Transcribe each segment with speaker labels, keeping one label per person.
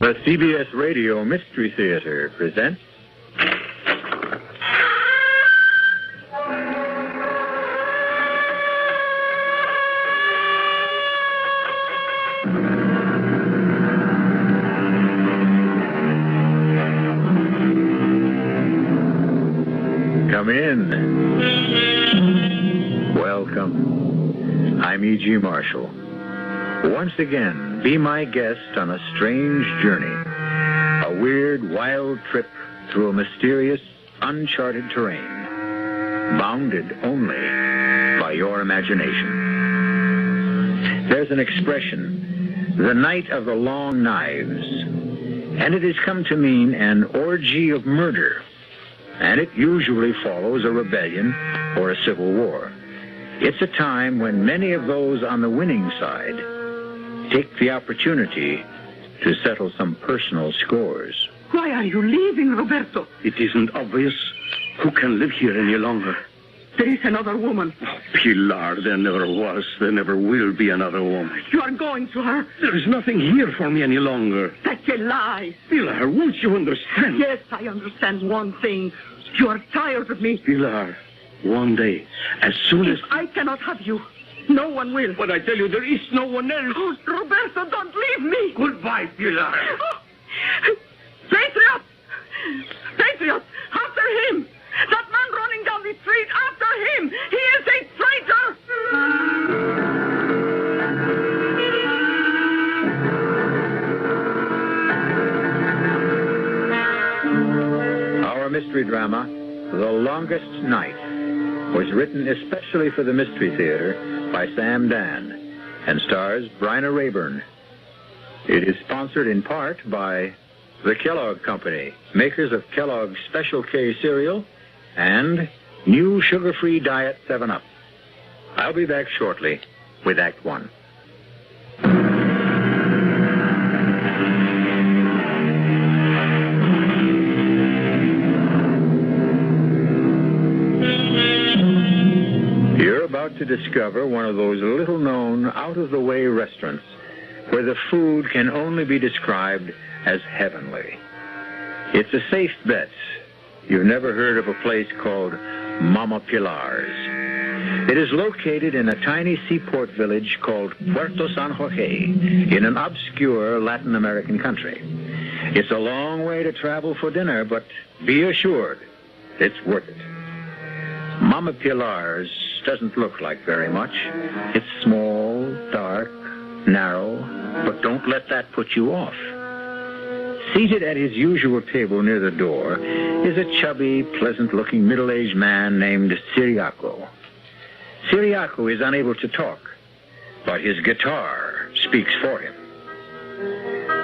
Speaker 1: The CBS Radio Mystery Theater presents... Come in. Welcome. I'm E.G. Marshall. Once again, be my guest on a strange journey. A weird, wild trip through a mysterious, uncharted terrain. Bounded only by your imagination. There's an expression, the night of the long knives. And it has come to mean an orgy of murder. And it usually follows a rebellion or a civil war. It's a time when many of those on the winning side take the opportunity to settle some personal scores.
Speaker 2: Why are you leaving, Roberto?
Speaker 3: It isn't obvious. Who can live here any longer?
Speaker 2: There is another woman.
Speaker 3: Oh, Pilar, there never was. There never will be another woman.
Speaker 2: You are going to her.
Speaker 3: There is nothing here for me any longer.
Speaker 2: That's a lie.
Speaker 3: Pilar, won't you understand?
Speaker 2: Yes, I understand one thing. You are tired of me.
Speaker 3: Pilar, one day, as soon as...
Speaker 2: I cannot have you, no one will.
Speaker 3: But I tell you, there is no one else.
Speaker 2: Oh, Roberto, don't leave me.
Speaker 3: Goodbye, Pilar.
Speaker 2: Oh. Patriot! Patriot! After him! That man running down the street, after him! He is a traitor!
Speaker 1: Our mystery drama, The Longest Night, was written especially for the Mystery Theater by Sam Dann and stars Bryna Raeburn. It is sponsored in part by the Kellogg Company, makers of Kellogg's Special K cereal and new sugar-free Diet 7-Up. I'll be back shortly with Act One. You're about to discover one of those little-known, out-of-the-way restaurants where the food can only be described as heavenly. It's a safe bet you've never heard of a place called Mama Pilar's. It is located in a tiny seaport village called Puerto San Jorge in an obscure Latin American country. It's a long way to travel for dinner, but be assured it's worth it. Mama Pilar's doesn't look like very much. It's small, dark, narrow, but don't let that put you off. Seated at his usual table near the door is a chubby, pleasant-looking middle-aged man named Ciriaco. Ciriaco is unable to talk, but his guitar speaks for him.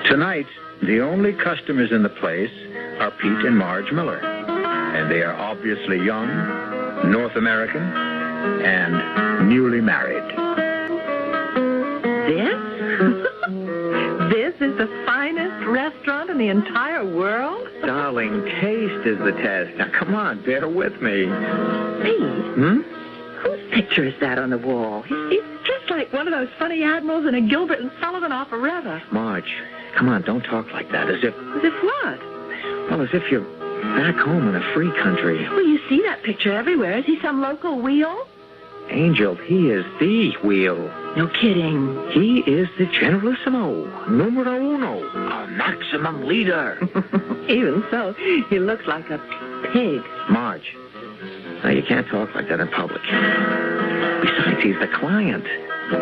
Speaker 1: Tonight, the only customers in the place are Pete and Marge Miller, and they are obviously young, North American, and newly married.
Speaker 4: This is the finest restaurant in the entire world?
Speaker 1: Darling, taste is the test. Now, come on, bear with me.
Speaker 4: Me? Whose picture is that on the wall? He's just like one of those funny admirals in a Gilbert and Sullivan operetta.
Speaker 1: Marge, come on, don't talk like that, as if...
Speaker 4: As if what?
Speaker 1: Well, as if you're back home in a free country.
Speaker 4: Well, you see that picture everywhere. Is he some local wheel?
Speaker 1: Angel, he is the wheel.
Speaker 4: No kidding.
Speaker 1: He is the generalissimo, numero uno, a maximum leader.
Speaker 4: Even so, he looks like a pig.
Speaker 1: Marge, now you can't talk like that in public. Besides, he's the client.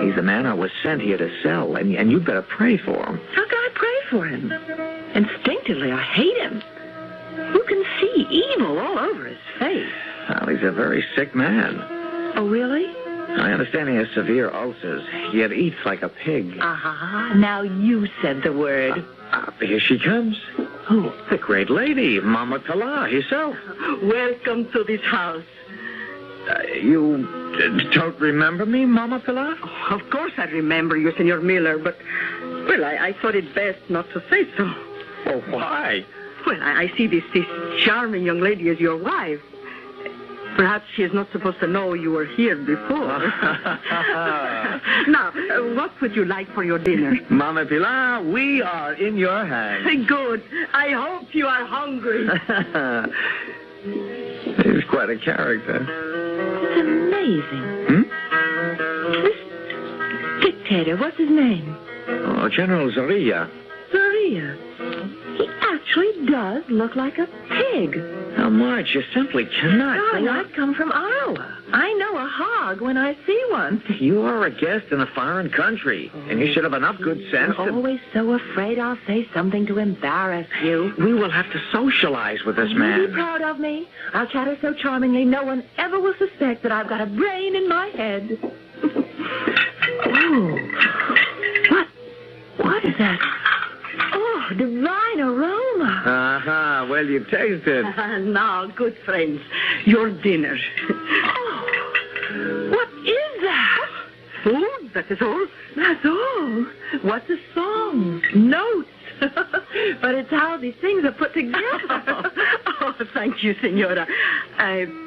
Speaker 1: He's the man I was sent here to sell, and you'd better pray for him.
Speaker 4: How can I pray for him? Instinctively, I hate him. You can see evil all over his face.
Speaker 1: Well, he's a very sick man.
Speaker 4: Oh, really?
Speaker 1: I understand he has severe ulcers, yet eats like a pig.
Speaker 4: Aha, now you said the word.
Speaker 1: Here she comes.
Speaker 4: Who?
Speaker 1: The great lady, Mama Pilar herself.
Speaker 2: Welcome to this house.
Speaker 1: You don't remember me, Mama Pilar?
Speaker 2: Oh, of course I remember you, Senor Miller, but, well, I thought it best not to say so.
Speaker 1: Well, why?
Speaker 2: Well, I see this charming young lady as your wife. Perhaps she is not supposed to know you were here before. Now, what would you like for your dinner?
Speaker 1: Mama Pilar, we are in your hands.
Speaker 2: Good. I hope you are hungry.
Speaker 1: He's quite a character.
Speaker 4: It's amazing. This dictator, what's his name?
Speaker 1: Oh, General Zorilla.
Speaker 4: Maria. He actually does look like a pig.
Speaker 1: Now, Marge, you simply cannot.
Speaker 4: Darling, I've come from Iowa. I know a hog when I see one.
Speaker 1: You are a guest in a foreign country, and you should have enough good sense
Speaker 4: I'm
Speaker 1: to...
Speaker 4: always so afraid I'll say something to embarrass you.
Speaker 1: We will have to socialize with this
Speaker 4: You'll
Speaker 1: man.
Speaker 4: be proud of me. I'll chatter so charmingly no one ever will suspect that I've got a brain in my head. Oh. What is that? Oh, divine aroma.
Speaker 1: Uh-huh. Well, you tasted.
Speaker 2: Now, good friends, your dinner.
Speaker 4: Oh, what is that?
Speaker 2: Food, that is all.
Speaker 4: That's all. What's a song? Notes. But it's how these things are put together.
Speaker 2: Oh, thank you, Senora.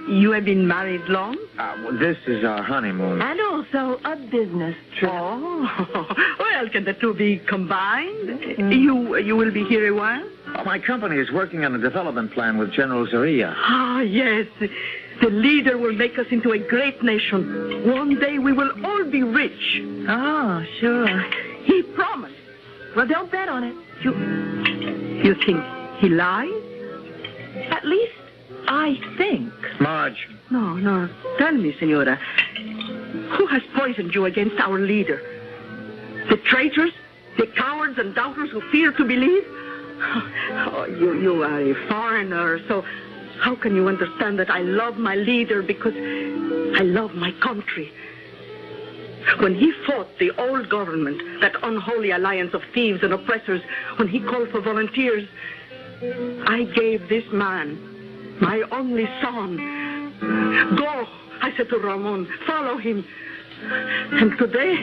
Speaker 2: You have been married long?
Speaker 1: Well, this is our honeymoon.
Speaker 4: And also a business trip.
Speaker 2: Oh, well, can the two be combined? You will be here a while?
Speaker 1: My company is working on a development plan with General Zorilla.
Speaker 2: Ah, yes. The leader will make us into a great nation. One day we will all be rich.
Speaker 4: Oh, sure.
Speaker 2: He promised.
Speaker 4: Well, don't bet on it.
Speaker 2: You think he lies?
Speaker 4: At least, I think.
Speaker 1: Marge.
Speaker 2: No. Tell me, Senora. Who has poisoned you against our leader? The traitors? The cowards and doubters who fear to believe? Oh, you are a foreigner, so how can you understand that I love my leader because I love my country? When he fought the old government, that unholy alliance of thieves and oppressors, when he called for volunteers, I gave this man, my only son. Go, I said to Ramon, follow him. And today,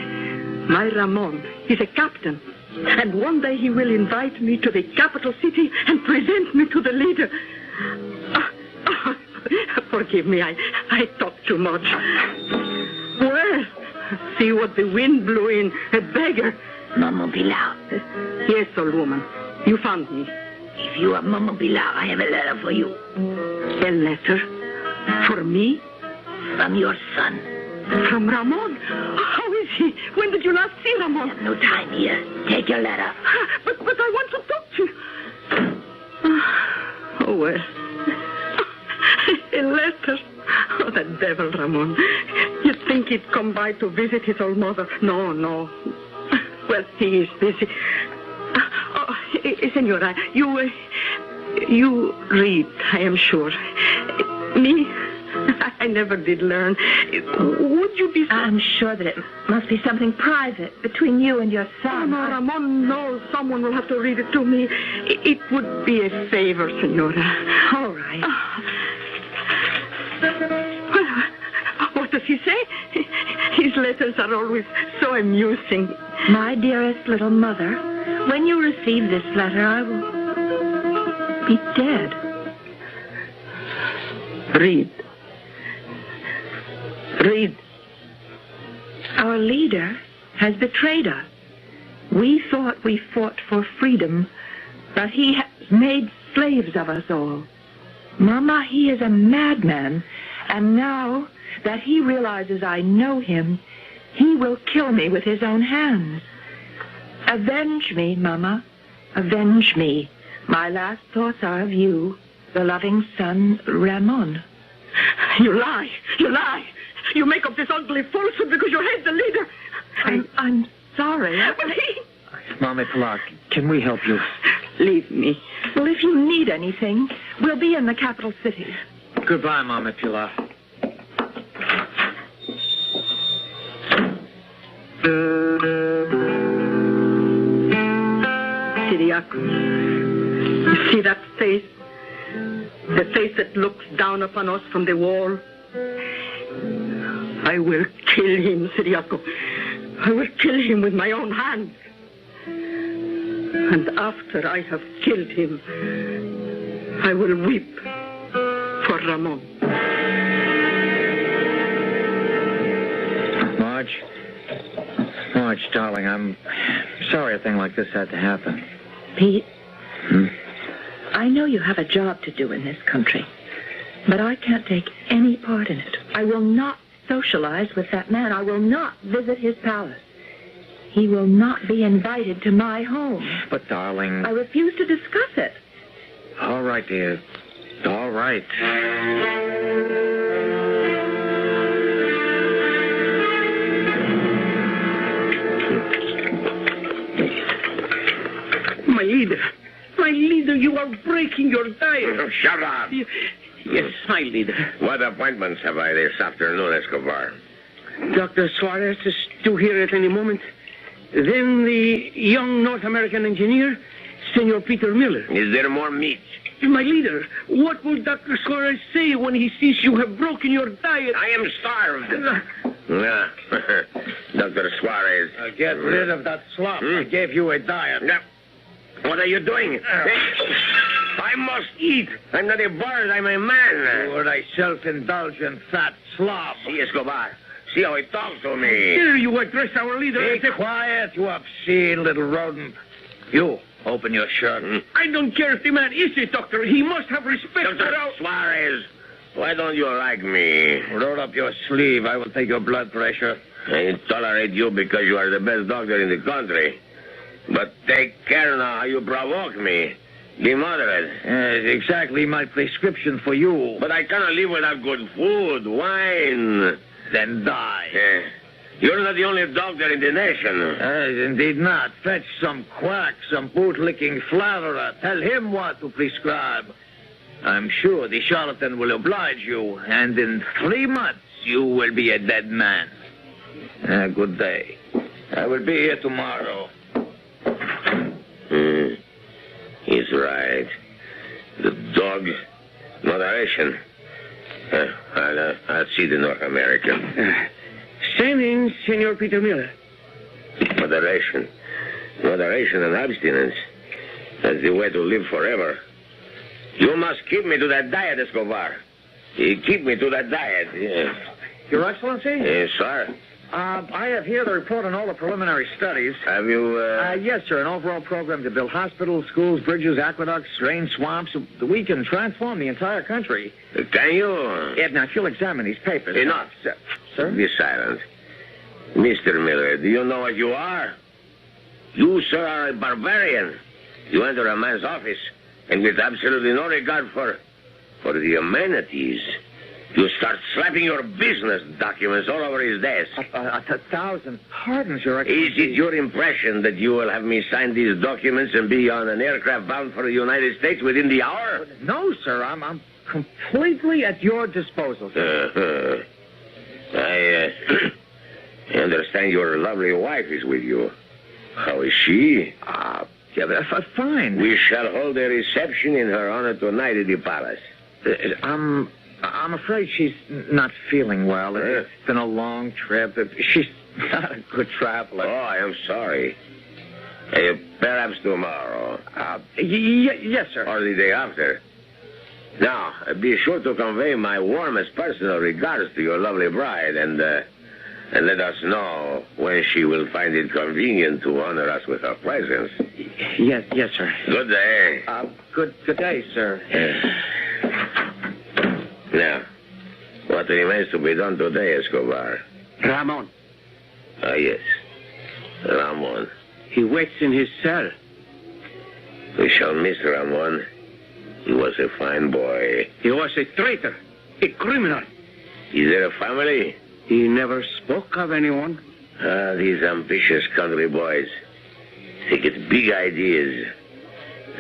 Speaker 2: my Ramon is a captain. And one day he will invite me to the capital city and present me to the leader. Forgive me, I talk too much. Well, see what the wind blew in, a beggar.
Speaker 5: Mama Pilar.
Speaker 2: Yes, old woman, you found me.
Speaker 5: If you are Mama Pilar, I have a letter for you.
Speaker 2: A letter? For me?
Speaker 5: From your son.
Speaker 2: From Ramon? How is he? When did you last see Ramon?
Speaker 5: I have no time here. Take your letter.
Speaker 2: But I want to talk to you. Oh, well. A letter. Oh, that devil, Ramon. You'd think he'd come by to visit his old mother. No. Well, he is busy. Senora, you read, I am sure. Me, I never did learn. Would you be...
Speaker 4: I'm sure that it must be something private between you and your son.
Speaker 2: No, Ramon, no. Someone will have to read it to me. It would be a favor, Senora.
Speaker 4: All right.
Speaker 2: What does he say? His letters are always so amusing.
Speaker 4: My dearest little mother, when you receive this letter, I will be dead.
Speaker 2: Read.
Speaker 4: Our leader has betrayed us. We thought we fought for freedom, but he has made slaves of us all. Mama, he is a madman, and now that he realizes I know him, he will kill me with his own hands. Avenge me, Mama. Avenge me. My last thoughts are of you, the loving son, Ramon.
Speaker 2: You lie. You make up this ugly falsehood because you hate the leader.
Speaker 4: I'm sorry.
Speaker 2: But
Speaker 1: Mama Pilar, can we help you?
Speaker 2: Leave me.
Speaker 4: Well, if you need anything, we'll be in the capital city.
Speaker 1: Goodbye, Mama Pilar.
Speaker 2: Siriaco, you see that face? The face that looks down upon us from the wall? I will kill him, Siriaco. I will kill him with my own hands. And after I have killed him, I will weep for Ramon.
Speaker 1: Marge. Marge, darling, I'm sorry a thing like this had to happen.
Speaker 4: Pete, I know you have a job to do in this country, but I can't take any part in it. I will not socialize with that man. I will not visit his palace. He will not be invited to my home.
Speaker 1: But, darling...
Speaker 4: I refuse to discuss it.
Speaker 1: All right, dear. All right.
Speaker 3: My leader, you are breaking your diet.
Speaker 6: Shut up.
Speaker 3: Yes, my leader.
Speaker 6: What appointments have I this afternoon, Escobar?
Speaker 3: Dr. Suarez is due here at any moment. Then the young North American engineer, Senor Peter Miller.
Speaker 6: Is there more meat?
Speaker 3: My leader, what will Dr. Suarez say when he sees you have broken your diet?
Speaker 6: I am starved. Dr. Suarez.
Speaker 1: Get rid of that slop. I gave you a diet.
Speaker 6: No. What are you doing? I must eat. I'm not a bird. I'm a man.
Speaker 1: You're a self-indulgent fat slob.
Speaker 6: See, Escobar. See how he talks to me.
Speaker 3: Here you address our leader.
Speaker 1: Be quiet, you obscene little rodent. You, open your shirt.
Speaker 3: I don't care if the man is a doctor. He must have respect for
Speaker 6: Dr.
Speaker 3: our...
Speaker 6: Suarez, why don't you like me?
Speaker 1: Roll up your sleeve. I will take your blood pressure.
Speaker 6: I tolerate you because you are the best doctor in the country. But take care now how you provoke me. Be moderate.
Speaker 1: It's exactly my prescription for you.
Speaker 6: But I cannot live without good food, wine.
Speaker 1: Then die.
Speaker 6: You're not the only doctor in the nation.
Speaker 1: Indeed not. Fetch some quack, some boot-licking flatterer. Tell him what to prescribe. I'm sure the charlatan will oblige you, and in 3 months you will be a dead man. Good day. I will be here tomorrow.
Speaker 6: He's right. The dog, moderation. I'll see the North American.
Speaker 3: Send in Senor Peter Miller.
Speaker 6: Moderation. Moderation and abstinence. That's the way to live forever. You must keep me to that diet, Escobar. Keep me to that diet. Yeah.
Speaker 1: Your Excellency?
Speaker 6: Yes, sir.
Speaker 1: I have here the report on all the preliminary studies.
Speaker 6: Have you,
Speaker 1: Yes, sir. An overall program to build hospitals, schools, bridges, aqueducts, drain swamps. We can transform the entire country.
Speaker 6: Can you?
Speaker 1: Yeah, now, if you'll examine these papers.
Speaker 6: Enough.
Speaker 1: Sir?
Speaker 6: Be silent. Mr. Miller, do you know what you are? You, sir, are a barbarian. You enter a man's office, and with absolutely no regard for the amenities, you start slapping your business documents all over his desk.
Speaker 1: 1,000 pardons, Your Excellency.
Speaker 6: Is it your impression that you will have me sign these documents and be on an aircraft bound for the United States within the hour?
Speaker 1: No, sir. I'm completely at your disposal, sir.
Speaker 6: I understand your lovely wife is with you. How is she?
Speaker 1: Fine.
Speaker 6: We shall hold a reception in her honor tonight at the palace.
Speaker 1: I'm afraid she's not feeling well. It's been a long trip. She's not a good traveler.
Speaker 6: Oh, I am sorry. Perhaps tomorrow.
Speaker 1: Yes, sir.
Speaker 6: Or the day after. Now, be sure to convey my warmest personal regards to your lovely bride and let us know when she will find it convenient to honor us with her presence.
Speaker 1: Yes, sir.
Speaker 6: Good day.
Speaker 1: Good day, sir.
Speaker 6: Now, what remains to be done today, Escobar?
Speaker 3: Ramon.
Speaker 6: Yes. Ramon.
Speaker 3: He waits in his cell.
Speaker 6: We shall miss Ramon. He was a fine boy.
Speaker 3: He was a traitor, a criminal.
Speaker 6: Is there a family?
Speaker 3: He never spoke of anyone.
Speaker 6: These ambitious country boys. They get big ideas.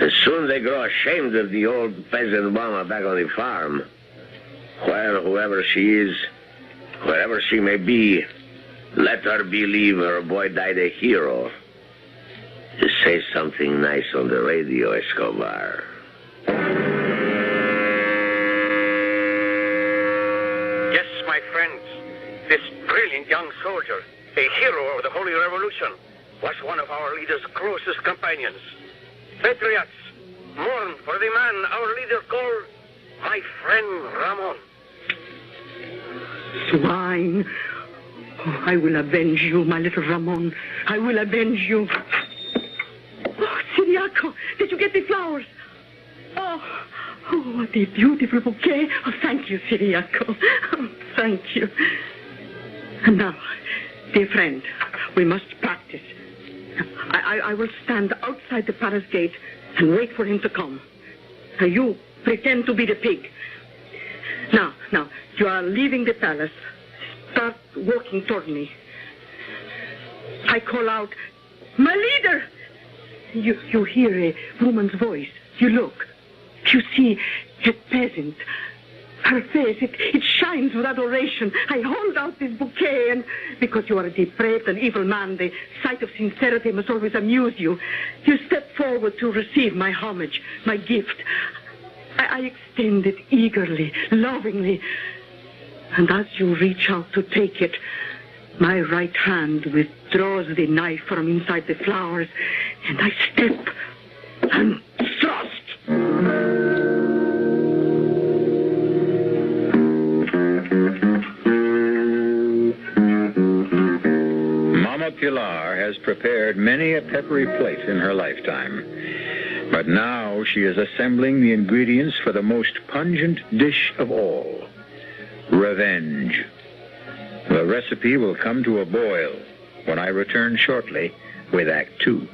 Speaker 6: And soon they grow ashamed of the old peasant mama back on the farm. Well, whoever she is, wherever she may be, let her believe her boy died a hero. Say something nice on the radio, Escobar.
Speaker 7: Yes, my friends, this brilliant young soldier, a hero of the Holy Revolution, was one of our leader's closest companions. Patriots, mourn for the man our leader called my friend Ramon.
Speaker 2: Swine! Oh, I will avenge you, my little Ramon. I will avenge you. Oh, Siriaco, did you get the flowers? Oh, what a beautiful bouquet. Oh, thank you, Siriaco. Oh, thank you. And now, dear friend, we must practice. I will stand outside the palace gate and wait for him to come. Now, you pretend to be the pig. Now, you are leaving the palace. Start walking toward me. I call out, my leader! You hear a woman's voice. You look. You see a peasant. Her face, it shines with adoration. I hold out this bouquet, and because you are a depraved and evil man, the sight of sincerity must always amuse you. You step forward to receive my homage, my gift. I extend it eagerly, lovingly. And as you reach out to take it, my right hand withdraws the knife from inside the flowers, and I step and thrust.
Speaker 1: Mama Pilar has prepared many a peppery plate in her lifetime. But now she is assembling the ingredients for the most pungent dish of all, revenge. The recipe will come to a boil when I return shortly with Act 2.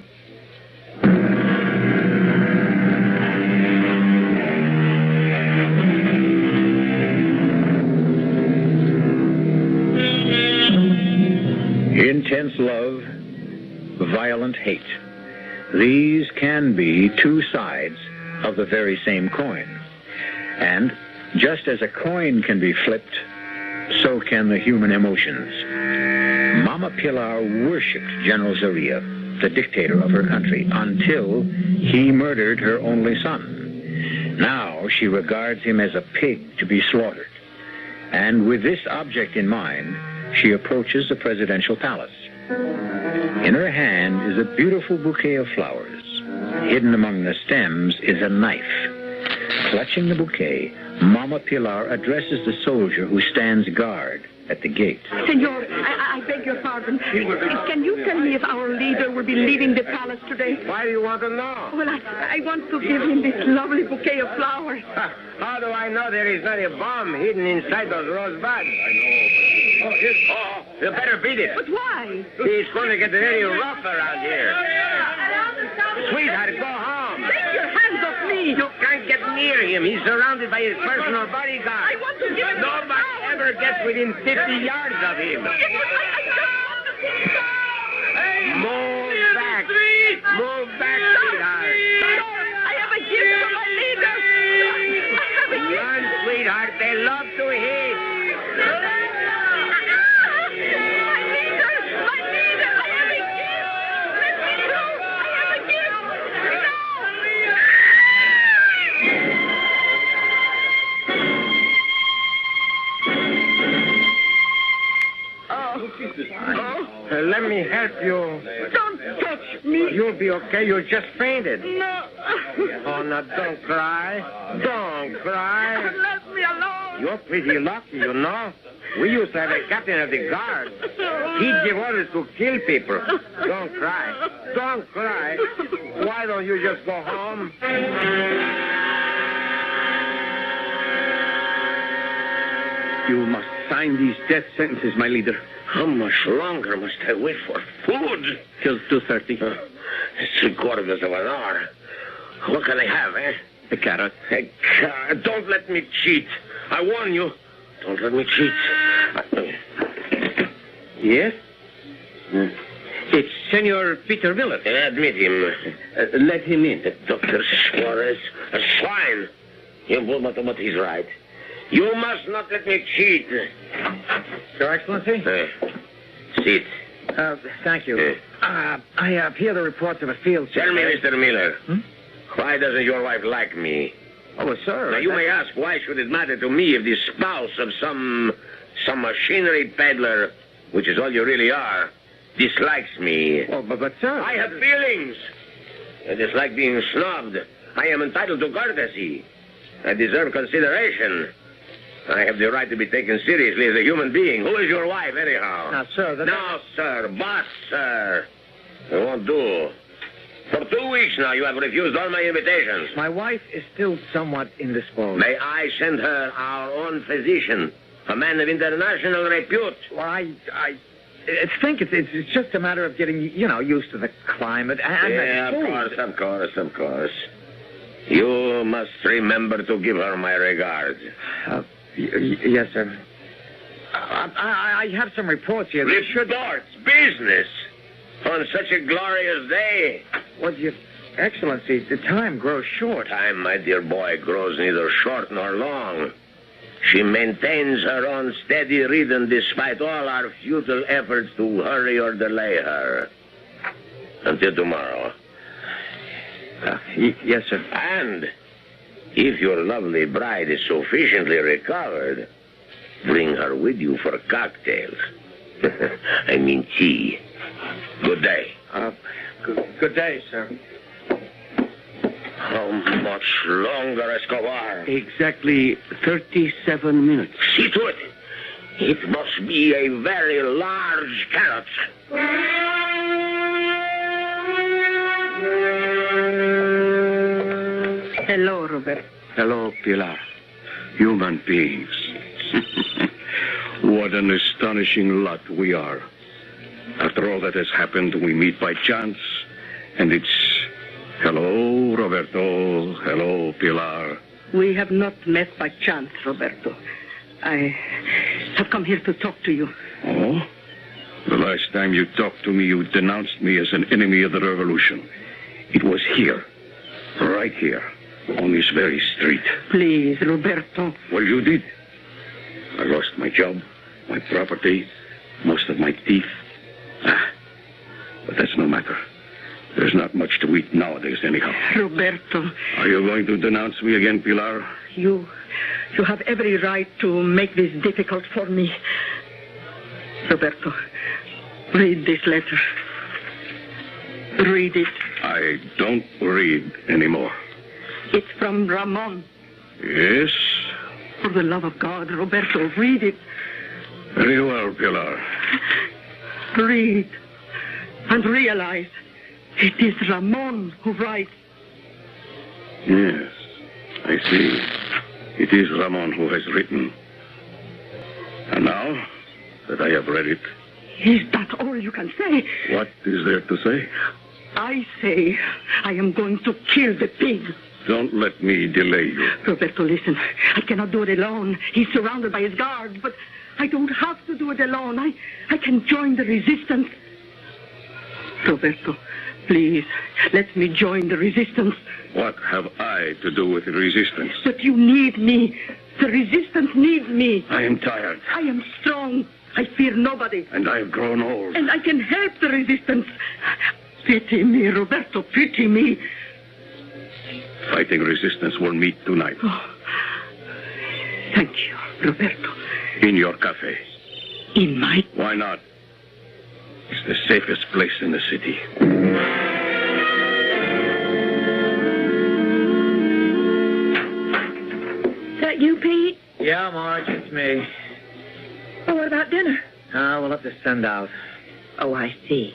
Speaker 1: Intense love, violent hate. These can be two sides of the very same coin. And just as a coin can be flipped, so can the human emotions. Mama Pilar worshipped General Zorilla, the dictator of her country, until he murdered her only son. Now she regards him as a pig to be slaughtered. And with this object in mind, she approaches the presidential palace. In her hand is a beautiful bouquet of flowers. Hidden among the stems is a knife. Clutching the bouquet, Mama Pilar addresses the soldier who stands guard at the gate.
Speaker 2: Senor, I beg your pardon. Can you tell me if our leader will be leaving the palace today?
Speaker 6: Why do you want to know?
Speaker 2: Well, I want to give him this lovely bouquet of flowers.
Speaker 6: How do I know there is not a bomb hidden inside those rosebuds? I know. Oh, you better beat it.
Speaker 2: But why?
Speaker 6: He's going to get very rough around here. Sweetheart, go home.
Speaker 2: Take your hands off me.
Speaker 6: You can't get near him. He's surrounded by his personal bodyguard.
Speaker 2: I want to give him
Speaker 6: Nobody ever gets within 50 yards of him. Move back. Move back, sweetheart.
Speaker 2: I have a gift for my leader. I have a gift.
Speaker 6: Run, sweetheart. They love to hit. Let me help you.
Speaker 2: Don't touch me.
Speaker 6: You'll be okay. You just fainted.
Speaker 2: No.
Speaker 6: Oh, now don't cry. Don't cry.
Speaker 2: Let me alone.
Speaker 6: You're pretty lucky, you know. We used to have a captain of the guard. He'd give orders to kill people. Don't cry. Don't cry. Why don't you just go home?
Speaker 3: You must sign these death sentences, my leader.
Speaker 6: How much longer must I wait for food?
Speaker 3: Till 2:30.
Speaker 6: It's 3/4 of an hour. What can I have, eh?
Speaker 3: A carrot.
Speaker 6: A carrot. Don't let me cheat. I warn you. Don't let me cheat.
Speaker 3: Yes? It's Senor Peter Miller.
Speaker 6: Admit him.
Speaker 3: Let him in.
Speaker 6: Dr. Suarez. A swine. But he's right. You must not let me cheat.
Speaker 3: Your Excellency?
Speaker 6: Sit.
Speaker 3: Thank you. I hear the reports of a field.
Speaker 6: Tell me, Mr. Miller, why doesn't your wife like me?
Speaker 3: Oh, well, sir.
Speaker 6: Now, you may ask, why should it matter to me if the spouse of some machinery peddler, which is all you really are, dislikes me?
Speaker 3: Oh, but sir...
Speaker 6: I have feelings. I dislike being snubbed. I am entitled to courtesy. I deserve consideration. I have the right to be taken seriously as a human being. Who is your wife, anyhow?
Speaker 1: Now, sir,
Speaker 6: No, sir. But, sir. It won't do. For 2 weeks now, you have refused all my invitations.
Speaker 1: My wife is still somewhat indisposed.
Speaker 6: May I send her our own physician, a man of international repute?
Speaker 1: Well, I think it's just a matter of getting, used to the climate and
Speaker 6: Yeah,
Speaker 1: the food.
Speaker 6: of course. You must remember to give her my regards.
Speaker 1: Yes, sir. I have some reports here.
Speaker 6: Reports? Business? On such a glorious day?
Speaker 1: Well, Your Excellency, the time grows short.
Speaker 6: Time, my dear boy, grows neither short nor long. She maintains her own steady rhythm despite all our futile efforts to hurry or delay her. Until tomorrow.
Speaker 1: Yes, sir.
Speaker 6: And if your lovely bride is sufficiently recovered, bring her with you for cocktails. I mean tea. Good day.
Speaker 1: Good day, sir.
Speaker 6: How much longer, Escobar?
Speaker 3: Exactly 37 minutes.
Speaker 6: See to it. It must be a very large carrot.
Speaker 2: Hello, Robert.
Speaker 8: Hello, Pilar. Human beings. What an astonishing lot we are. After all that has happened, we meet by chance, and it's hello, Roberto. Hello, Pilar.
Speaker 2: We have not met by chance, Roberto. I have come here to talk to you.
Speaker 8: Oh? The last time you talked to me, you denounced me as an enemy of the revolution. It was here, right here, on this very street.
Speaker 2: Please, Roberto.
Speaker 8: Well, you did. I lost my job, my property, most of my teeth. But that's no matter. There's not much to eat nowadays, anyhow.
Speaker 2: Roberto.
Speaker 8: Are you going to denounce me again, Pilar?
Speaker 2: You have every right to make this difficult for me. Roberto, read this letter. Read it.
Speaker 8: I don't read anymore.
Speaker 2: It's from Ramon.
Speaker 8: Yes?
Speaker 2: For the love of God, Roberto, read it.
Speaker 8: Very well, Pilar.
Speaker 2: Read and realize it is Ramon who writes.
Speaker 8: Yes, I see. It is Ramon who has written. And now that I have read it...
Speaker 2: Is that all you can say?
Speaker 8: What is there to say?
Speaker 2: I say I am going to kill the pig.
Speaker 8: Don't let me delay you.
Speaker 2: Roberto, listen. I cannot do it alone. He's surrounded by his guards, but I don't have to do it alone. I can join the resistance. Roberto, please, let me join the resistance.
Speaker 8: What have I to do with the resistance?
Speaker 2: But you need me. The resistance needs me.
Speaker 8: I am tired.
Speaker 2: I am strong. I fear nobody.
Speaker 8: And I have grown old.
Speaker 2: And I can help the resistance. Pity me, Roberto, pity me.
Speaker 8: Fighting resistance will meet tonight.
Speaker 2: Oh, thank you, Roberto.
Speaker 8: In your cafe.
Speaker 2: In my...
Speaker 8: Why not? It's the safest place in the city.
Speaker 4: Is that you, Pete?
Speaker 1: Yeah, Marge, it's me.
Speaker 4: Oh, what about dinner?
Speaker 1: We'll have to send out.
Speaker 4: Oh, I see.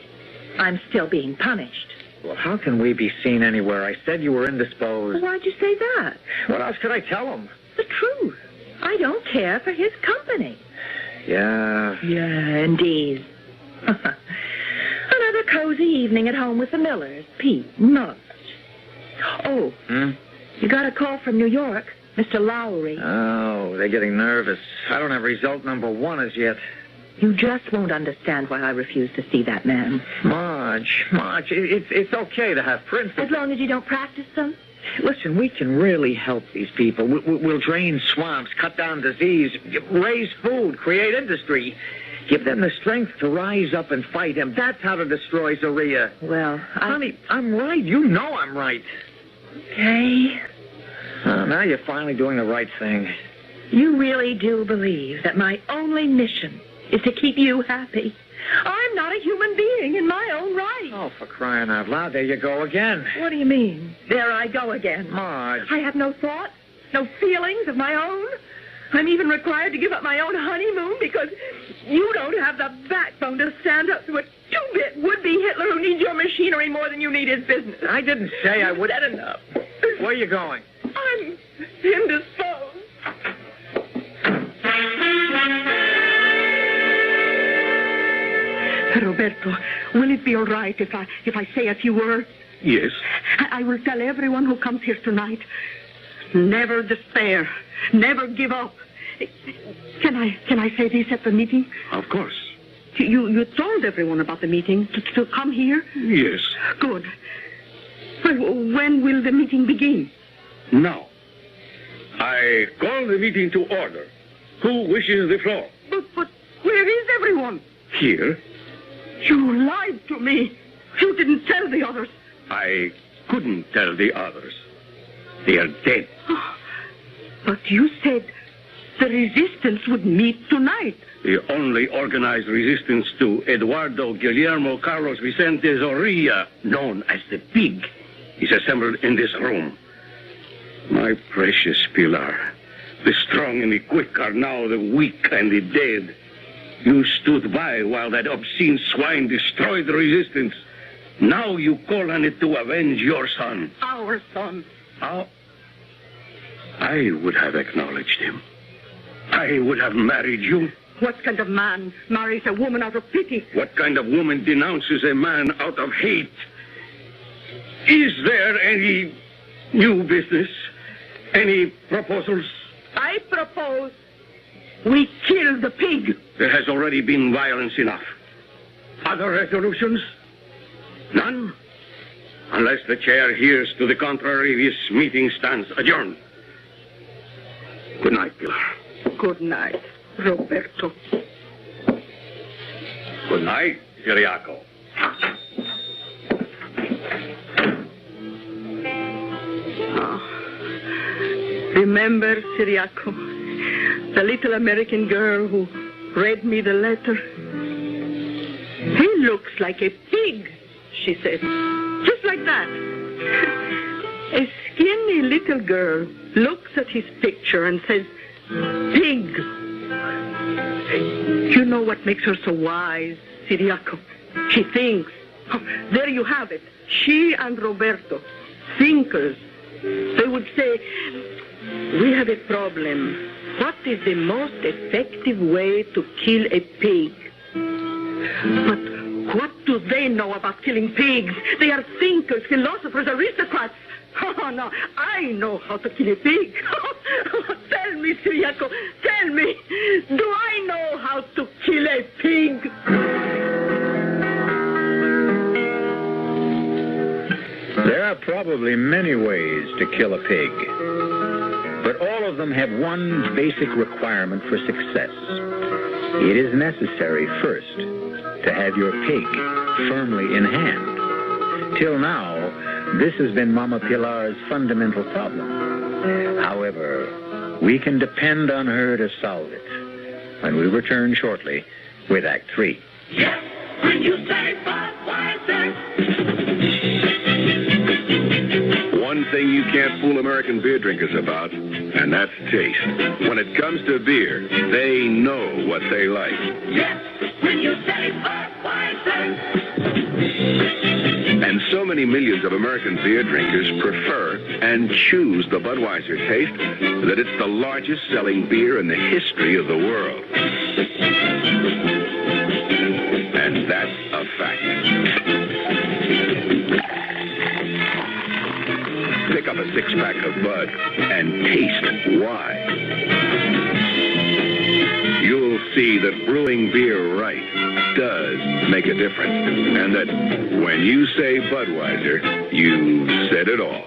Speaker 4: I'm still being punished.
Speaker 1: Well, how can we be seen anywhere? I said you were indisposed.
Speaker 4: Well, why'd you say that?
Speaker 1: What else could I tell him?
Speaker 4: The truth. I don't care for his company.
Speaker 1: Yeah.
Speaker 4: Yeah, indeed. Another cozy evening at home with the Millers. Pete, not. Oh, you got a call from New York. Mr. Lowry.
Speaker 1: Oh, they're getting nervous. I don't have result number 1 as yet.
Speaker 4: You just won't understand why I refuse to see that man.
Speaker 1: Marge, it's okay to have principles.
Speaker 4: As long as you don't practice them.
Speaker 1: Listen, we can really help these people. We'll drain swamps, cut down disease, raise food, create industry. Give them the strength to rise up and fight him. That's how to destroy Zaria.
Speaker 4: Well,
Speaker 1: Honey, I'm right. You know I'm right.
Speaker 4: Okay.
Speaker 1: Now you're finally doing the right thing.
Speaker 4: You really do believe that my only mission is to keep you happy. I'm not a human being in my own right.
Speaker 1: Oh, for crying out loud, there you go again.
Speaker 4: What do you mean? There I go again.
Speaker 1: Marge.
Speaker 4: I have no thoughts, no feelings of my own. I'm even required to give up my own honeymoon because you don't have the backbone to stand up to a two-bit would-be Hitler who needs your machinery more than you need his business.
Speaker 1: I didn't say I would.
Speaker 4: That's enough.
Speaker 1: Where are you going?
Speaker 4: I'm indisposed. Roberto, will it be all right if I say a few words?
Speaker 8: Yes.
Speaker 2: I will tell everyone who comes here tonight, never despair, never give up. Can I say this at the meeting?
Speaker 8: Of course.
Speaker 2: You told everyone about the meeting to come here?
Speaker 8: Yes.
Speaker 2: Good. Well, when will the meeting begin?
Speaker 8: Now, I call the meeting to order. Who wishes the floor?
Speaker 2: But where is everyone?
Speaker 8: Here.
Speaker 2: You lied to me. You didn't tell the others.
Speaker 8: I couldn't tell the others. They are dead.
Speaker 2: But you said the resistance would meet tonight.
Speaker 8: The only organized resistance to Eduardo Guillermo Carlos Vicente Zorrilla, known as the Pig, is assembled in this room. My precious Pilar, the strong and the quick are now the weak and the dead. You stood by while that obscene swine destroyed the resistance. Now you call on it to avenge your son.
Speaker 2: Our son.
Speaker 8: How? I would have acknowledged him. I would have married you.
Speaker 2: What kind of man marries a woman out of pity?
Speaker 8: What kind of woman denounces a man out of hate? Is there any new business? Any proposals?
Speaker 2: I propose we kill the pig.
Speaker 8: There has already been violence enough. Other resolutions? None? Unless the chair hears to the contrary, this meeting stands adjourned. Good night, Pilar.
Speaker 2: Good night, Roberto.
Speaker 8: Good night, Ciriaco.
Speaker 2: Remember, Ciriaco, the little American girl who read me the letter? He looks like a pig, she said. Just like that. A skinny little girl looks at his picture and says, pig. You know what makes her so wise, Ciriaco? She thinks. Oh, there you have it. She and Roberto, thinkers. They would say, we have a problem. What is the most effective way to kill a pig? But what do they know about killing pigs? They are thinkers, philosophers, aristocrats. Oh, no, I know how to kill a pig. Tell me, Ciriaco, tell me, do I know how to kill a pig?
Speaker 1: There are probably many ways to kill a pig, but all of them have one basic requirement for success. It is necessary first to have your pig firmly in hand. Till now, this has been Mama Pilar's fundamental problem. However, we can depend on her to solve it when we return shortly with Act 3.
Speaker 9: Yes, when you say Budweiser.
Speaker 8: One thing you can't fool American beer drinkers about, and that's taste. When it comes to beer, they know what they like.
Speaker 9: Yes, when you say Budweiser.
Speaker 8: And so many millions of American beer drinkers prefer and choose the Budweiser taste that it's the largest selling beer in the history of the world. And that's a fact. Pick up a six-pack of Bud and taste why. You'll see that brewing beer right does make a difference. And that when you say Budweiser, you said it all.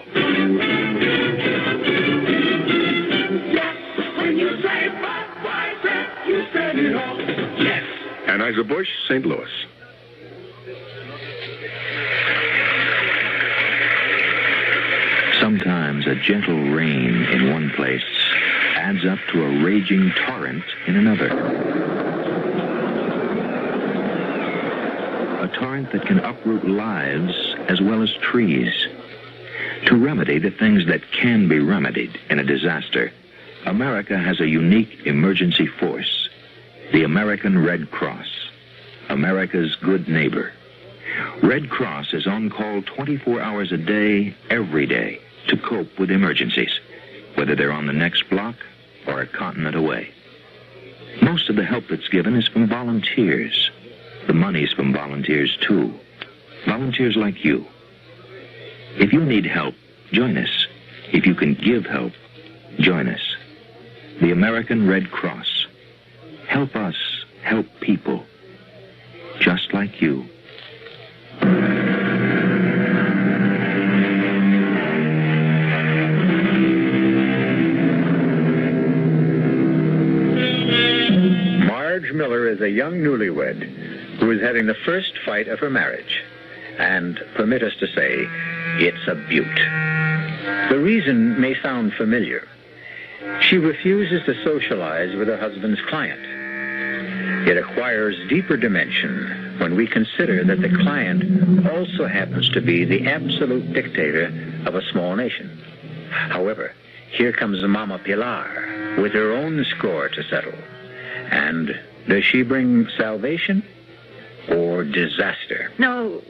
Speaker 9: Yes, when you say Budweiser, you said it all. Yes.
Speaker 8: Anheuser-Busch, St. Louis.
Speaker 10: Sometimes a gentle rain in one place adds up to a raging torrent in another. A torrent that can uproot lives as well as trees. To remedy the things that can be remedied in a disaster, America has a unique emergency force, the American Red Cross, America's good neighbor. Red Cross is on call 24 hours a day, every day, to cope with emergencies, whether they're on the next block or a continent away. Most of the help that's given is from volunteers. The money's from volunteers, too. Volunteers like you. If you need help, join us. If you can give help, join us. The American Red Cross. Help us help people just like you.
Speaker 1: Marge Miller is a young newlywed who is having the first fight of her marriage. And permit us to say, it's a beaut. The reason may sound familiar. She refuses to socialize with her husband's client. It acquires deeper dimension when we consider that the client also happens to be the absolute dictator of a small nation. However, here comes Mama Pilar with her own score to settle. And does she bring salvation or disaster?
Speaker 4: No,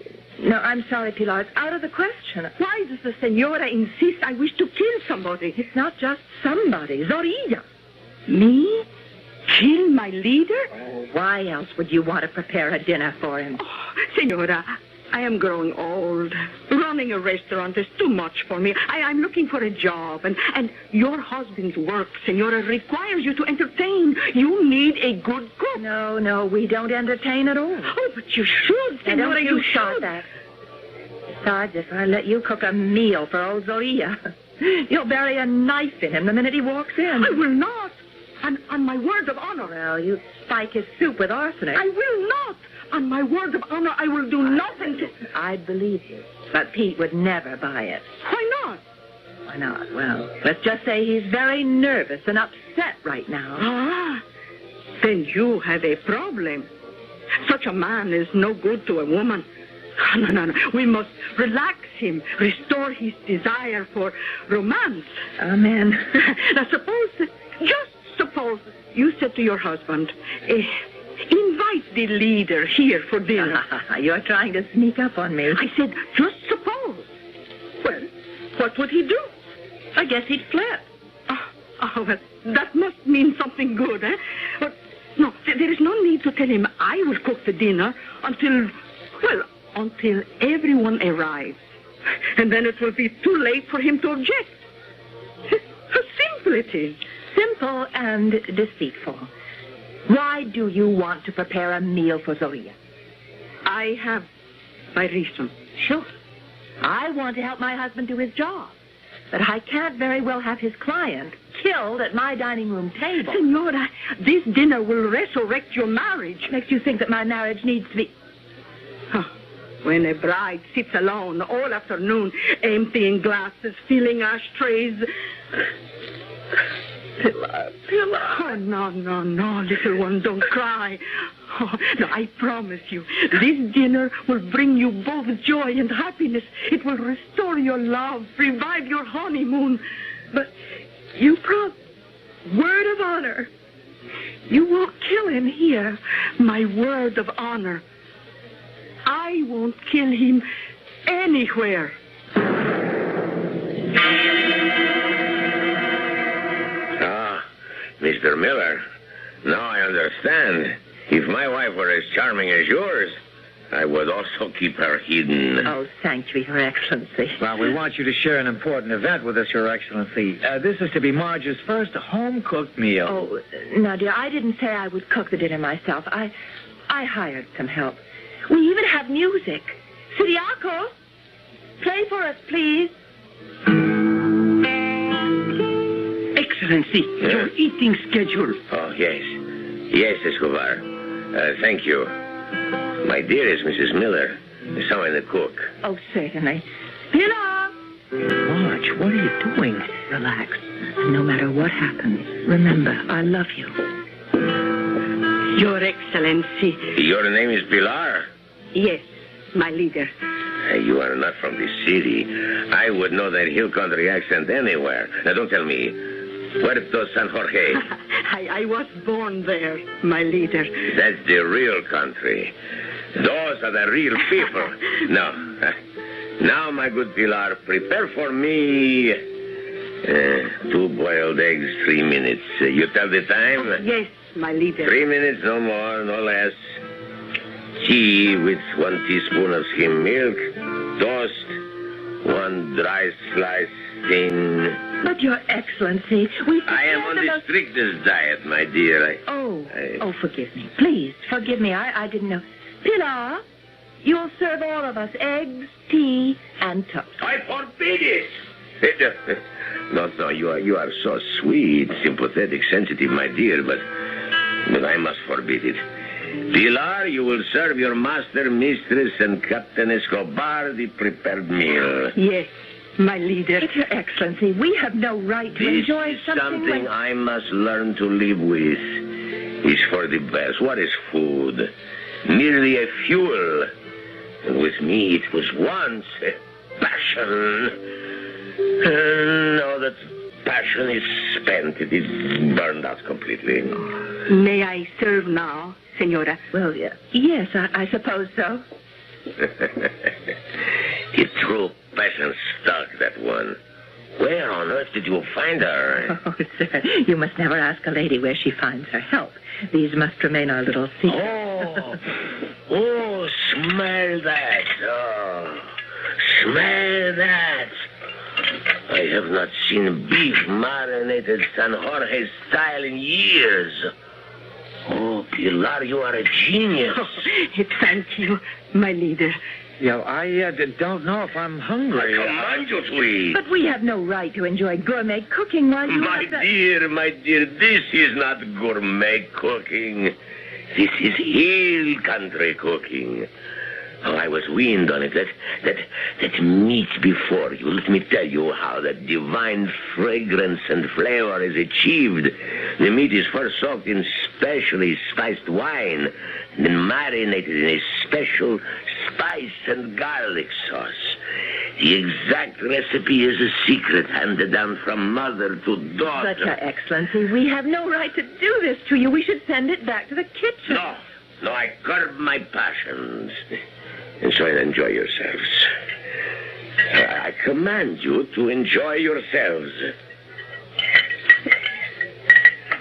Speaker 4: I'm sorry, Pilar. It's out of the question.
Speaker 2: Why does the senora insist I wish to kill somebody?
Speaker 4: It's not just somebody. Zorilla.
Speaker 2: Me? Kill my leader?
Speaker 4: Oh, why else would you want to prepare a dinner for him?
Speaker 2: Oh, senora, I am growing old. Running a restaurant is too much for me. I'm looking for a job, and your husband's work, senora, requires you to entertain. You need a good cook.
Speaker 4: No, we don't entertain at all.
Speaker 2: Oh, but you should, senora,
Speaker 4: you start that. Besides, if I let you cook a meal for old Zorilla, you'll bury a knife in him the minute he walks in.
Speaker 2: I will not. On my word of honor.
Speaker 4: Well, you spike his soup with arsenic.
Speaker 2: I will not. On my word of honor, I will do nothing to...
Speaker 4: I believe you. But Pete would never buy it.
Speaker 2: Why not?
Speaker 4: Why not? Well, let's just say he's very nervous and upset right now.
Speaker 2: Ah, then you have a problem. Such a man is no good to a woman. No. We must relax him, restore his desire for romance.
Speaker 4: Amen.
Speaker 2: Now, just suppose you said to your husband, invite the leader here for dinner.
Speaker 4: You're trying to sneak up on me.
Speaker 2: I said, just suppose. Well, what would he do?
Speaker 4: I guess he'd flip.
Speaker 2: Well, that must mean something good, eh? But, no, there is no need to tell him I will cook the dinner until everyone arrives. And then it will be too late for him to object. How simple it is.
Speaker 4: Simple and deceitful. Why do you want to prepare a meal for Zorilla?
Speaker 2: I have my reason.
Speaker 4: Sure. I want to help my husband do his job. But I can't very well have his client killed at my dining room table.
Speaker 2: Senora, this dinner will resurrect your marriage.
Speaker 4: Makes you think that my marriage needs to be...
Speaker 2: When a bride sits alone all afternoon, emptying glasses, filling ashtrays... Pilar. Oh, no, little one, don't cry. Oh, no, I promise you, this dinner will bring you both joy and happiness. It will restore your love, revive your honeymoon.
Speaker 4: But you word of honor. You won't kill him here.
Speaker 2: My word of honor. I won't kill him anywhere.
Speaker 6: Mr. Miller, now I understand. If my wife were as charming as yours, I would also keep her hidden.
Speaker 4: Oh, thank you, Your Excellency.
Speaker 11: Well, we want you to share an important event with us, Your Excellency. This is to be Marge's first home-cooked meal.
Speaker 4: Oh, no, dear, I didn't say I would cook the dinner myself. I hired some help. We even have music. Siriaco, play for us, please.
Speaker 3: Excellency, your eating schedule.
Speaker 6: Oh, yes. Yes, Escobar. Thank you. My dearest Mrs. Miller, someone to cook.
Speaker 4: Oh, certainly. Pilar!
Speaker 11: Marge, what are you doing?
Speaker 4: Relax. No matter what happens, remember, I love you.
Speaker 2: Your Excellency.
Speaker 6: Your name is Pilar?
Speaker 2: Yes, my leader.
Speaker 6: You are not from the city. I would know that hill country accent anywhere. Now, don't tell me. Puerto San Jorge.
Speaker 2: I was born there, my leader.
Speaker 6: That's the real country. Those are the real people. Now, my good Pilar, prepare for me 2 boiled eggs, 3 minutes. You tell the time?
Speaker 2: Yes, my leader.
Speaker 6: 3 minutes, no more, no less. Tea with 1 teaspoon of skim milk. Toast, 1 dry slice thin.
Speaker 4: But, Your Excellency,
Speaker 6: I am on the strictest diet, my dear.
Speaker 4: Oh, forgive me. Please, forgive me. I didn't know. Pilar, you'll serve all of us eggs, tea, and toast.
Speaker 6: I forbid it. No, you are so sweet, sympathetic, sensitive, my dear, but I must forbid it. Pilar, you will serve your master, mistress, and Captain Escobar the prepared meal.
Speaker 2: Yes, my leader.
Speaker 4: But, Your Excellency, we have no right to enjoy
Speaker 6: something I must learn to live with. It's for the best. What is food? Merely a fuel. And with me, it was once a passion. And now that passion is spent, it is burned out completely.
Speaker 2: May I serve now, Senora?
Speaker 4: Well, yes, I suppose so.
Speaker 6: The true passion stuck, that one. Where on earth did you find her?
Speaker 4: Oh, sir, you must never ask a lady where she finds her help. These must remain our little secret.
Speaker 6: Oh, smell that. Oh, smell that. I have not seen beef marinated San Jorge style in years. Oh, Pilar, you are a genius.
Speaker 2: Thank you, my leader.
Speaker 11: I don't know if I'm hungry.
Speaker 6: I command you to eat.
Speaker 4: But we have no right to enjoy gourmet cooking while you
Speaker 6: My dear, this is not gourmet cooking. This is hill country cooking. Oh, I was weaned on it. That meat before you. Let me tell you how that divine fragrance and flavor is achieved. The meat is first soaked in specially spiced wine, then marinated in a special spice and garlic sauce. The exact recipe is a secret handed down from mother to daughter.
Speaker 4: But, Your Excellency, we have no right to do this to you. We should send it back to the kitchen.
Speaker 6: No, I curb my passions. And so enjoy yourselves. I command you to enjoy yourselves.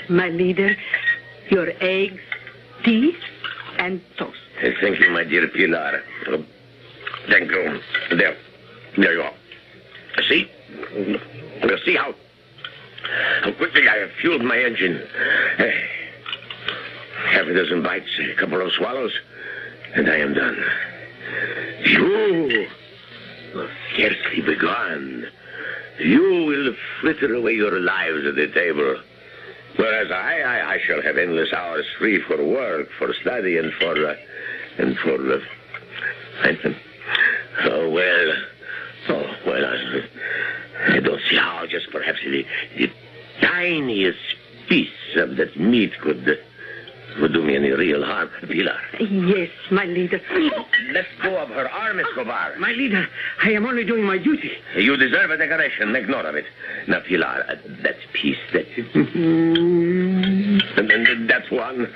Speaker 2: My leader, your eggs, tea, and toast.
Speaker 6: Thank you, my dear Pilar. Thank you. There you go. See? You see how quickly I have fueled my engine. Half a dozen bites, a couple of swallows, and I am done. You will scarcely begun. You will fritter away your lives at the table. Whereas I shall have endless hours free for work, for study, and for I don't see how just perhaps the tiniest piece of that meat could do me any real harm. Pilar.
Speaker 2: Yes, my leader.
Speaker 6: Let go of her arm, Escobar.
Speaker 3: My leader, I am only doing my duty.
Speaker 6: You deserve a decoration. Make note of it. Now, Pilar, that piece, and then that one.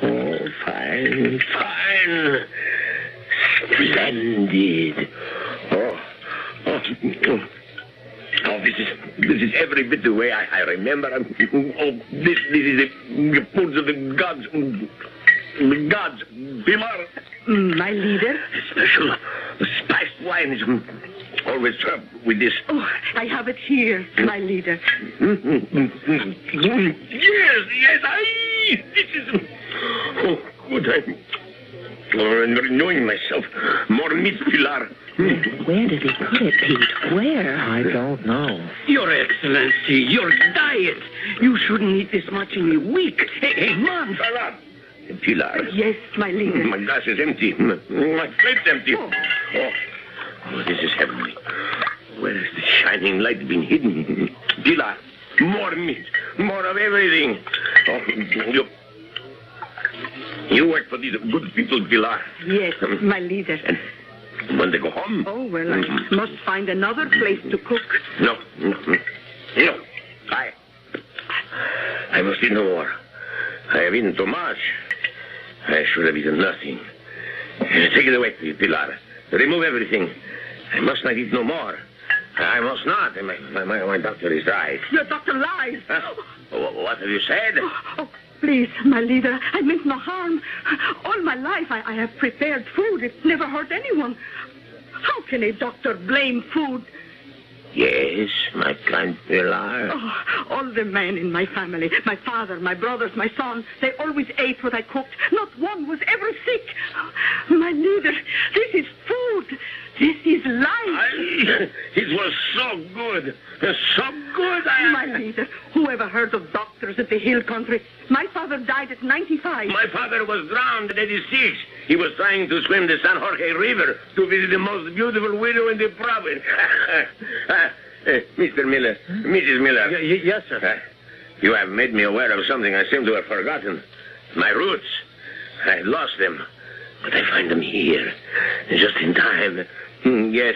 Speaker 6: Oh, fine. Splendid. Oh, this is every bit the way I remember. Oh, this is the food of the gods. The gods, Pilar.
Speaker 2: My leader?
Speaker 6: Special spiced wine is always served with this.
Speaker 2: Oh, I have it here, my leader.
Speaker 6: Yes, this is... Oh, good. I'm renewing myself. More meat, Pilar.
Speaker 4: Where did he put it, Pete? Where?
Speaker 11: I don't know.
Speaker 3: Your Excellency, your diet. You shouldn't eat this much in a week. Hey, man.
Speaker 6: Pilar.
Speaker 2: Yes, my leader.
Speaker 6: My glass is empty. My plate's empty. Oh, this is heavenly. Where has the shining light been hidden? Pilar, more meat. More of everything. Oh, you work for these good people, Pilar.
Speaker 2: Yes, my leader.
Speaker 6: And when they go home...
Speaker 2: Oh, well, I must find another place to cook.
Speaker 6: No. must eat no more. I have eaten too much. I should have eaten nothing. Take it away, Pilar. Remove everything. I must not eat no more. I must not. My doctor is right.
Speaker 2: Your doctor lies.
Speaker 6: Huh? What have you said?
Speaker 2: Oh, please, my leader, I meant no harm. All my life I have prepared food. It never hurt anyone. How can a doctor blame food?
Speaker 6: Yes, my kind Pilar.
Speaker 2: Oh, all the men in my family, my father, my brothers, my son, they always ate what I cooked. Not one was ever sick. My leader, this is food. This is life.
Speaker 6: It was so good. So good.
Speaker 2: My leader, who ever heard of doctors at the hill country? My father died at 95.
Speaker 6: My father was drowned at 86. He was trying to swim the San Jorge River to visit the most beautiful widow in the province. Mr. Miller, Mrs. Miller.
Speaker 11: Yes, sir.
Speaker 6: You have made me aware of something I seem to have forgotten. My roots. I lost them. But I find them here. Just in time. Yes,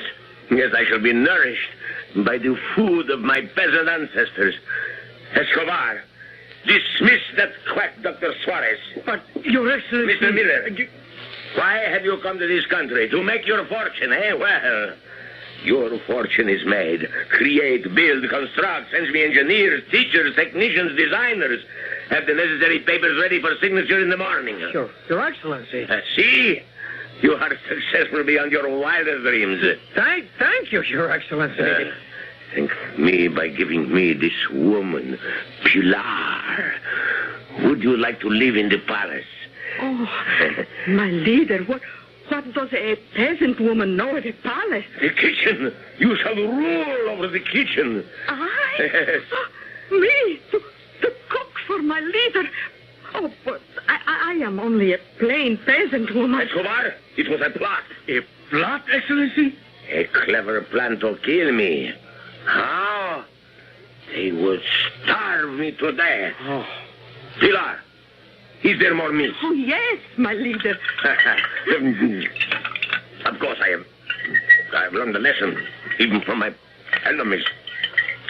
Speaker 6: I shall be nourished by the food of my peasant ancestors. Escobar, dismiss that quack Dr. Suarez.
Speaker 3: But, Your Excellency...
Speaker 6: Mr. Miller, why have you come to this country? To make your fortune, eh? Well, your fortune is made. Create, build, construct, send me engineers, teachers, technicians, designers. Have the necessary papers ready for signature in the morning.
Speaker 11: Your Excellency.
Speaker 6: See? You are successful beyond your wildest dreams.
Speaker 11: Thank you, Your Excellency.
Speaker 6: Thank me by giving me this woman, Pilar. Would you like to live in the palace?
Speaker 2: Oh, my leader, what does a peasant woman know at a palace?
Speaker 6: The kitchen. You shall rule over the kitchen.
Speaker 2: I?
Speaker 6: Yes.
Speaker 2: Me? To cook for my leader? Oh, but I am only a plain peasant woman.
Speaker 6: Escobar, it was a plot.
Speaker 8: A plot, Excellency?
Speaker 6: A clever plan to kill me. How? They would starve me to death.
Speaker 8: Oh.
Speaker 6: Pilar, is there more meat?
Speaker 2: Oh, yes, my leader.
Speaker 6: Of course, I've learned the lesson, even from my enemies.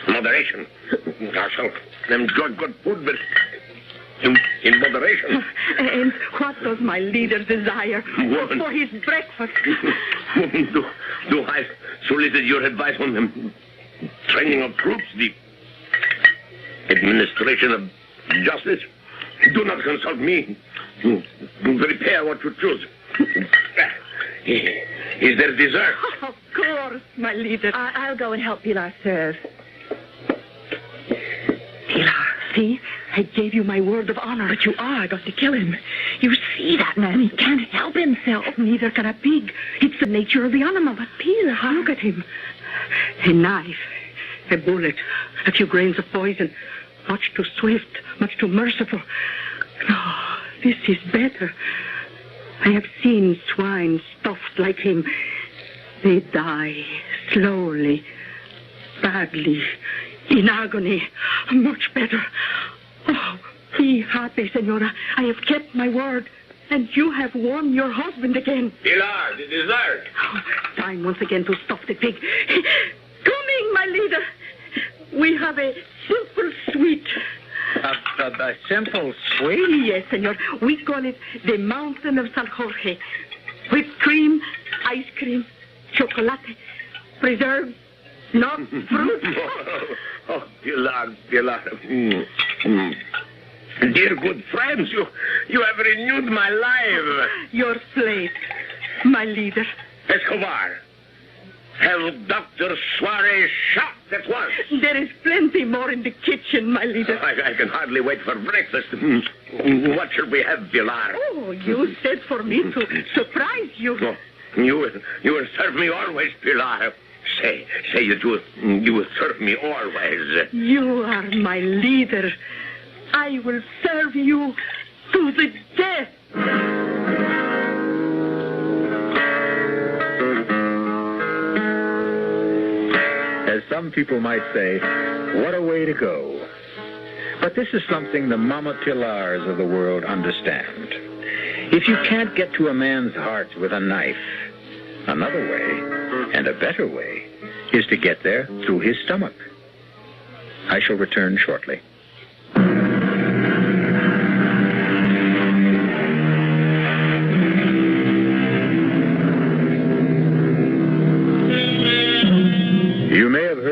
Speaker 6: Moderation. I shall enjoy good food, but in moderation.
Speaker 2: And what does my leader desire for his breakfast?
Speaker 6: Do I solicit your advice on the training of troops, the administration of justice? Do not consult me. Prepare what you choose. Is there dessert?
Speaker 2: Of course, my leader.
Speaker 4: I'll go and help Pilar serve.
Speaker 2: Pilar, see? I gave you my word of honor.
Speaker 4: But you are going to kill him. You see that man? He can't help himself.
Speaker 2: Neither can a pig. It's the nature of the animal. But Pilar, look at him. A knife, a bullet, a few grains of poison. Much too swift, much too merciful. No, this is better. I have seen swine stuffed like him. They die slowly, badly, in agony. Much better. Oh, be happy, Senora. I have kept my word. And you have won your husband again.
Speaker 6: Pilar, the dessert.
Speaker 2: Oh, time once again to stuff the pig. Coming, my leader. We have a simple sweet.
Speaker 11: A simple sweet?
Speaker 2: Yes, senor. We call it the Mountain of San Jorge. Whipped cream, ice cream, chocolate, preserves, nuts, fruit.
Speaker 6: Oh, Pilar. Dear good friends, you have renewed my life.
Speaker 2: Your slave, my leader.
Speaker 6: Escobar, have Dr. Suarez shot at once.
Speaker 2: There is plenty more in the kitchen, my leader.
Speaker 6: I can hardly wait for breakfast. What shall we have, Pilar?
Speaker 2: Oh, you said for me to surprise you.
Speaker 6: No, you will serve me always, Pilar. Say you will serve me always.
Speaker 2: You are my leader. I will serve you to the death.
Speaker 1: As some people might say, what a way to go. But this is something the Mama Pilars of the world understand. If you can't get to a man's heart with a knife, another way, and a better way, is to get there through his stomach. I shall return shortly.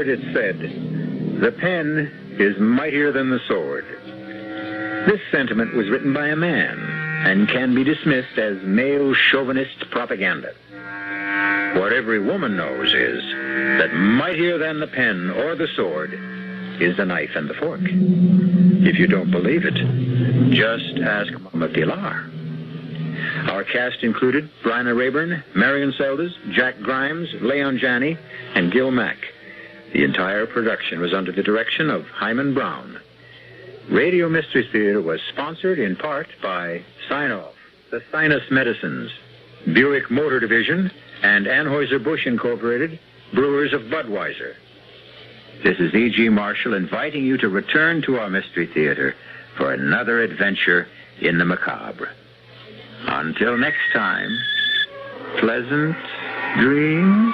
Speaker 1: it said, "The pen is mightier than the sword." This sentiment was written by a man and can be dismissed as male chauvinist propaganda. What every woman knows is that mightier than the pen or the sword is the knife and the fork. If you don't believe it, just ask Mama Pilar. Our cast included Bryna Raeburn, Marian Seldes, Jack Grimes, Leon Janney, and Gil Mack. The entire production was under the direction of Himan Brown. Radio Mystery Theater was sponsored in part by Sinoff, the Sinus Medicines, Buick Motor Division, and Anheuser-Busch Incorporated, brewers of Budweiser. This is E.G. Marshall inviting you to return to our Mystery Theater for another adventure in the macabre. Until next time, pleasant dreams.